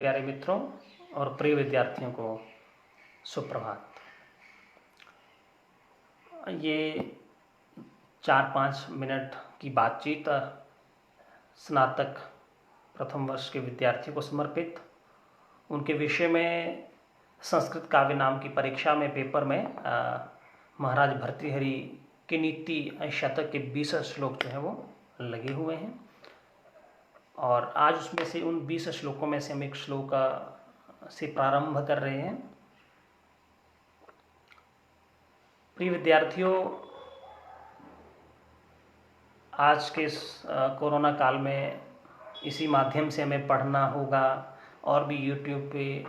प्यारे मित्रों और प्रिय विद्यार्थियों को सुप्रभात। ये 4-5 मिनट की बातचीत स्नातक प्रथम वर्ष के विद्यार्थियों को समर्पित, उनके विषय में संस्कृत काव्य नाम की परीक्षा में पेपर में महाराज भर्तृहरि की नीति शतक के 20 श्लोक जो है वो लगे हुए हैं और आज उसमें से उन 20 श्लोकों में से हम एक श्लोक से प्रारंभ कर रहे हैं। प्रिय विद्यार्थियों, आज के कोरोना काल में इसी माध्यम से हमें पढ़ना होगा और भी यूट्यूब पे,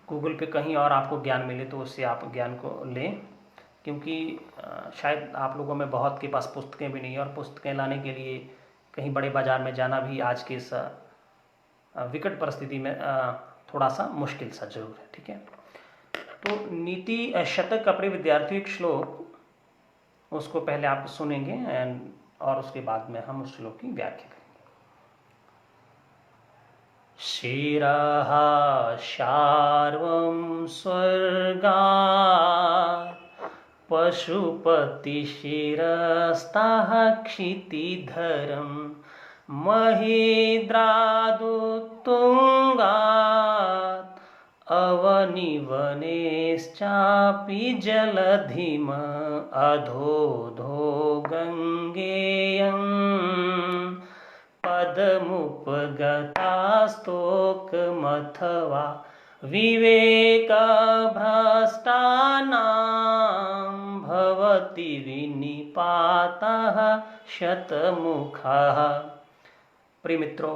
गूगल पे कहीं और आपको ज्ञान मिले तो उससे आप ज्ञान को लें, क्योंकि शायद आप लोगों में बहुत के पास पुस्तकें भी नहीं है और पुस्तकें लाने के लिए कहीं बड़े बाज़ार में जाना भी आज के इस विकट परिस्थिति में थोड़ा सा मुश्किल सा जरूर है। ठीक है, तो नीति शतक का प्रिय विद्यार्थी एक श्लोक, उसको पहले आप सुनेंगे और उसके बाद में हम उस श्लोक की व्याख्या करेंगे। शिरः शार्वं स्वर्गा पशुपति शिरस्तः क्षितिधरं महीद्रादुत्तुङ्गात् अवनिवनेश्चापि जलधिम अधोधो गङ्गेयं पदमुपगतास्तोकमथवा विवेकभ्रष्टानां भवति विनिपातः शतमुखः। प्रिय मित्रों,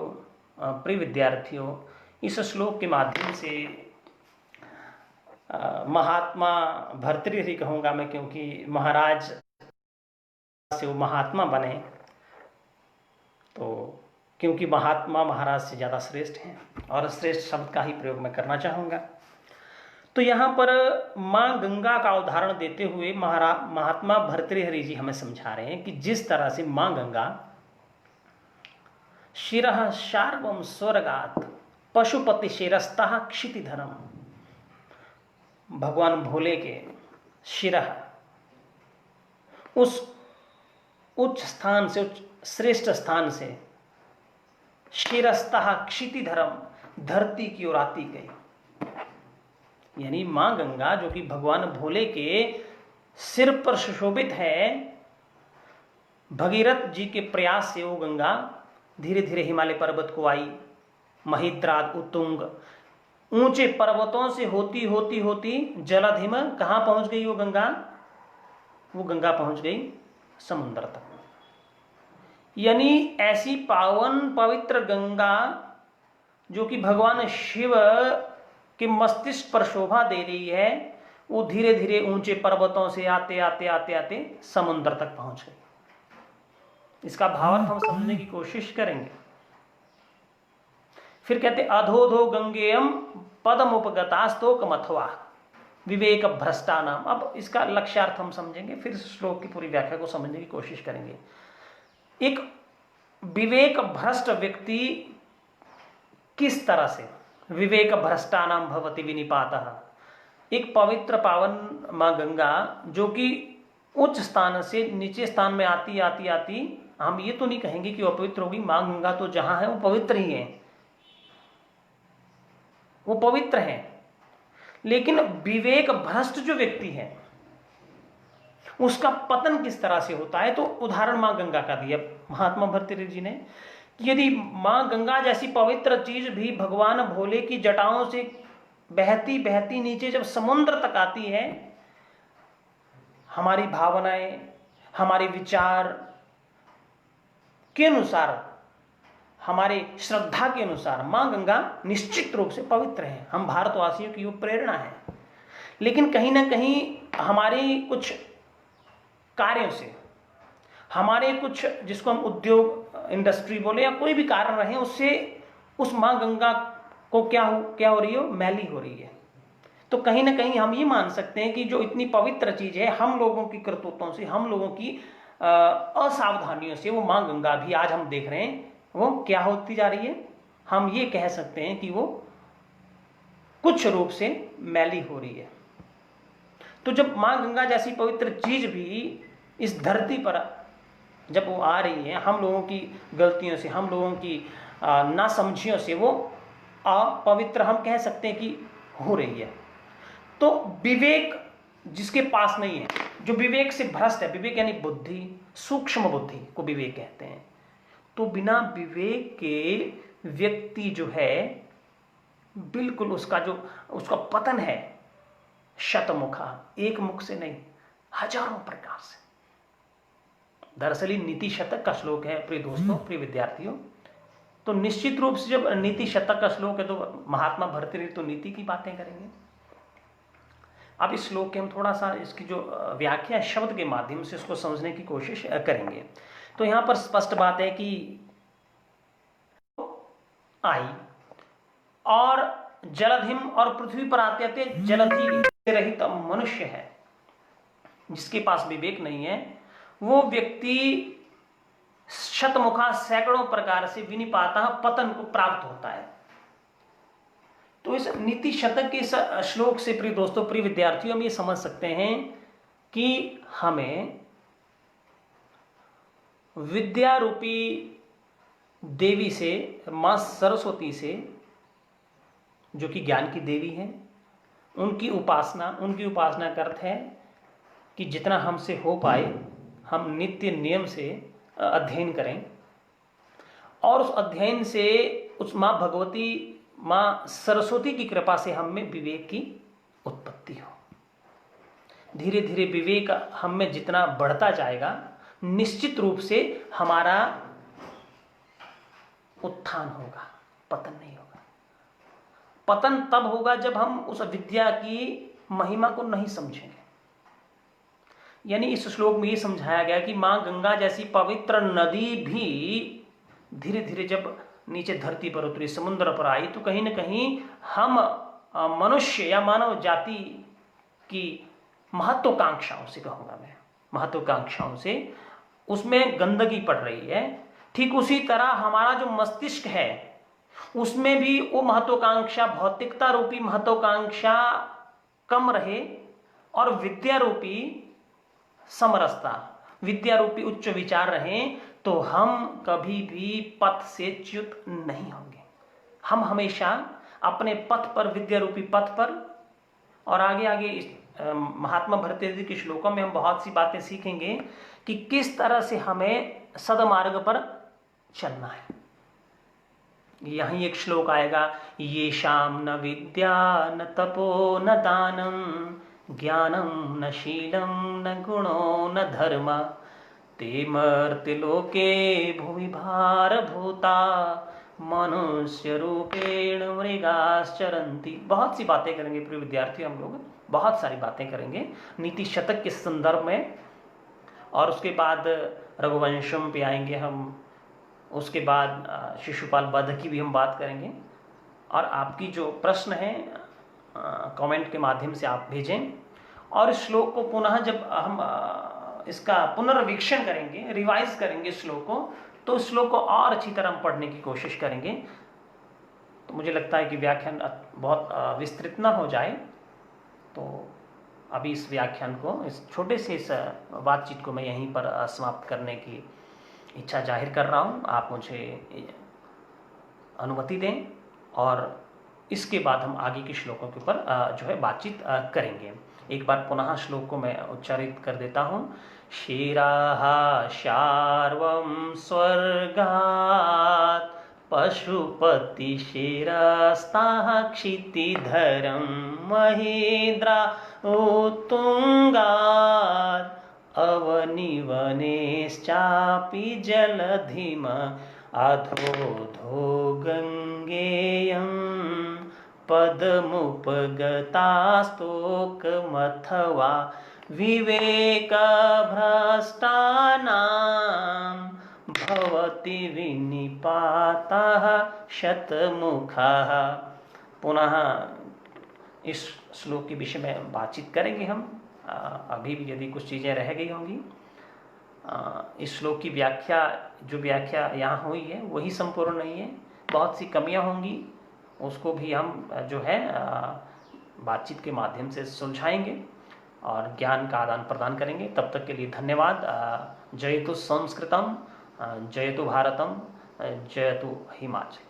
प्रिय विद्यार्थियों, इस श्लोक के माध्यम से महात्मा भर्तृहरि कहूँगा मैं, क्योंकि महाराज से वो महात्मा बने, तो क्योंकि महात्मा महाराज से ज़्यादा श्रेष्ठ हैं और श्रेष्ठ शब्द का ही प्रयोग मैं करना चाहूँगा। तो यहाँ पर माँ गंगा का उदाहरण देते हुए महात्मा भर्तृहरि जी हमें समझा रहे हैं कि जिस तरह से माँ गंगा शिरः शार्वं स्वर्गात् पशुपति शिरस्तः क्षितिधरम, भगवान भोले के शिरः उस उच्च स्थान से, उच्च श्रेष्ठ स्थान से, शिरस्तः क्षितिधरम धरती की ओर आती गई। यानी मां गंगा जो कि भगवान भोले के सिर पर सुशोभित है, भगीरथ जी के प्रयास से वो गंगा धीरे धीरे हिमालय पर्वत को आई, महिद्राद उत्तुंग, ऊंचे पर्वतों से होती होती होती जलधिम कहां पहुंच गई वो गंगा पहुंच गई समुद्र तक। यानी ऐसी पावन पवित्र गंगा जो कि भगवान शिव के मस्तिष्क पर शोभा दे रही है, वो धीरे धीरे ऊंचे पर्वतों से आते आते आते आते समुद्र तक पहुंच गई। इसका भावार्थ हम समझने की कोशिश करेंगे। फिर कहते अधोधो गंगेयम पदमुपगतास्तोकमथवा विवेक भ्रष्टानाम। अब इसका लक्ष्यार्थ हम समझेंगे, फिर श्लोक की पूरी व्याख्या को समझने की कोशिश करेंगे। एक विवेक भ्रष्ट व्यक्ति किस तरह से विवेक भ्रष्टानाम भवति विनिपातः, एक पवित्र पावन मां गंगा जो कि उच्च स्थान से नीचे स्थान में आती आती आती, हम ये तो नहीं कहेंगे कि वो अपवित्र होगी, मां गंगा तो जहां है वो पवित्र ही है, वो पवित्र है, लेकिन विवेक भ्रष्ट जो व्यक्ति है उसका पतन किस तरह से होता है। तो उदाहरण मां गंगा का दिया महात्मा भर्तृहरि जी ने कि यदि मां गंगा जैसी पवित्र चीज भी भगवान भोले की जटाओं से बहती बहती नीचे जब समुद्र तक आती है, हमारी भावनाएं, हमारे विचार के अनुसार, हमारे श्रद्धा के अनुसार मां गंगा निश्चित रूप से पवित्र है, हम भारतवासियों की वो प्रेरणा है। लेकिन कहीं ना कहीं हमारे कुछ कार्यों से, हमारे कुछ जिसको हम उद्योग इंडस्ट्री बोले या कोई भी कारण रहे, उससे उस मां गंगा को क्या हो रही है, मैली हो रही है। तो कहीं ना कहीं हम ये मान सकते हैं कि जो इतनी पवित्र चीज है, हम लोगों की करतूतों से, हम लोगों की असावधानियों से वो मां गंगा भी आज हम देख रहे हैं वो क्या होती जा रही है। हम ये कह सकते हैं कि वो कुछ रूप से मैली हो रही है। तो जब मां गंगा जैसी पवित्र चीज भी इस धरती पर जब वो आ रही है, हम लोगों की गलतियों से, हम लोगों की नासमझियों से वो अपवित्र हम कह सकते हैं कि हो रही है। तो विवेक जिसके पास नहीं है, जो विवेक से भ्रष्ट है, विवेक यानी बुद्धि, सूक्ष्म बुद्धि को विवेक कहते हैं, तो बिना विवेक के व्यक्ति जो है बिल्कुल उसका पतन है शतमुखा, एक मुख से नहीं, हजारों प्रकार से। दरअसल नीति शतक का श्लोक है प्रिय दोस्तों, प्रिय विद्यार्थियों। तो निश्चित रूप से जब नीति शतक का श्लोक है तो महात्मा भर्तृहरि तो नीति की बातें करेंगे। अब इस श्लोक के हम थोड़ा सा इसकी जो व्याख्या शब्द के माध्यम से इसको समझने की कोशिश करेंगे। तो यहां पर स्पष्ट बात है कि आई और जलधिम और पृथ्वी पर आते आते जलधि रहित मनुष्य है, जिसके पास विवेक नहीं है, वो व्यक्ति शतमुखा सैकड़ों प्रकार से विनिपाता पतन को प्राप्त होता है। तो इस नीति शतक के इस श्लोक से प्रिय दोस्तों, प्रिय विद्यार्थियों, हम ये समझ सकते हैं कि हमें विद्या रूपी देवी से, मां सरस्वती से, जो कि ज्ञान की देवी है, उनकी उपासना का अर्थ है कि जितना हमसे हो पाए हम नित्य नियम से अध्ययन करें और उस अध्ययन से उस मां भगवती, मां सरस्वती की कृपा से हम में विवेक की उत्पत्ति हो। धीरे धीरे विवेक हम में जितना बढ़ता जाएगा, निश्चित रूप से हमारा उत्थान होगा, पतन नहीं होगा। पतन तब होगा जब हम उस विद्या की महिमा को नहीं समझेंगे। यानी इस श्लोक में ये समझाया गया कि मां गंगा जैसी पवित्र नदी भी धीरे धीरे जब नीचे धरती पर उतरी, समुद्र पर आई, तो कहीं ना कहीं हम मनुष्य या मानव जाति की महत्वाकांक्षाओं से, कहूंगा मैं, महत्वाकांक्षाओं से उसमें गंदगी पड़ रही है। ठीक उसी तरह हमारा जो मस्तिष्क है उसमें भी वो महत्वाकांक्षा, भौतिकता रूपी महत्वाकांक्षा कम रहे और विद्या रूपी समरसता, विद्या रूपी उच्च विचार रहें, तो हम कभी भी पथ से च्युत नहीं होंगे। हम हमेशा अपने पथ पर, विद्या रूपी पथ पर, और आगे आगे इस महात्मा भर्तृहरि के श्लोकों में हम बहुत सी बातें सीखेंगे कि किस तरह से हमें सदमार्ग पर चलना है। यहीं एक श्लोक आएगा, ये शाम न विद्या न तपो न दानम ज्ञानम न शीलम न गुणो न धर्म ते मर्त्यलोके भुवि भारभूता मनुष्य रूपेण मृगाश्चरन्ति। बहुत सी बातें करेंगे प्रिय विद्यार्थियों, हम लोग बहुत सारी बातें करेंगे नीति शतक के संदर्भ में, और उसके बाद रघुवंशम पे आएंगे हम, उसके बाद शिशुपाल वध की भी हम बात करेंगे। और आपकी जो प्रश्न है कमेंट के माध्यम से आप भेजें, और इस श्लोक को पुनः जब हम इसका पुनर्वीक्षण करेंगे, रिवाइज करेंगे श्लोक को, तो इस श्लोक को और अच्छी तरह हम पढ़ने की कोशिश करेंगे। तो मुझे लगता है कि व्याख्यान बहुत विस्तृत ना हो जाए, तो अभी इस व्याख्यान को, इस छोटे से इस बातचीत को मैं यहीं पर समाप्त करने की इच्छा जाहिर कर रहा हूँ। आप मुझे अनुमति दें और इसके बाद हम आगे के श्लोकों के ऊपर जो है बातचीत करेंगे। एक बार पुनः श्लोक को मैं उच्चारित कर देता हूँ। क्षीराः शार्वं स्वर्गात् पशुपति शिरस्ताः क्षितिधरं महेन्द्रा उत्तुङ्गात् अवनिवनेश्चापि जलधिम अधोधो गङ्गेयं पदमुपगतास्तोकमथवा विवेकभ्रष्टानां भवति विनिपातः शतमुखः। पुनः इस श्लोक के विषय में बातचीत करेंगे हम। अभी भी यदि कुछ चीज़ें रह गई होंगी, इस श्लोक की व्याख्या, जो व्याख्या यहाँ हुई है वही संपूर्ण नहीं है, बहुत सी कमियाँ होंगी, उसको भी हम जो है बातचीत के माध्यम से सुलझाएंगे और ज्ञान का आदान प्रदान करेंगे। तब तक के लिए धन्यवाद। जयतु संस्कृतम, जयतु भारतम, जयतु हिमाचल।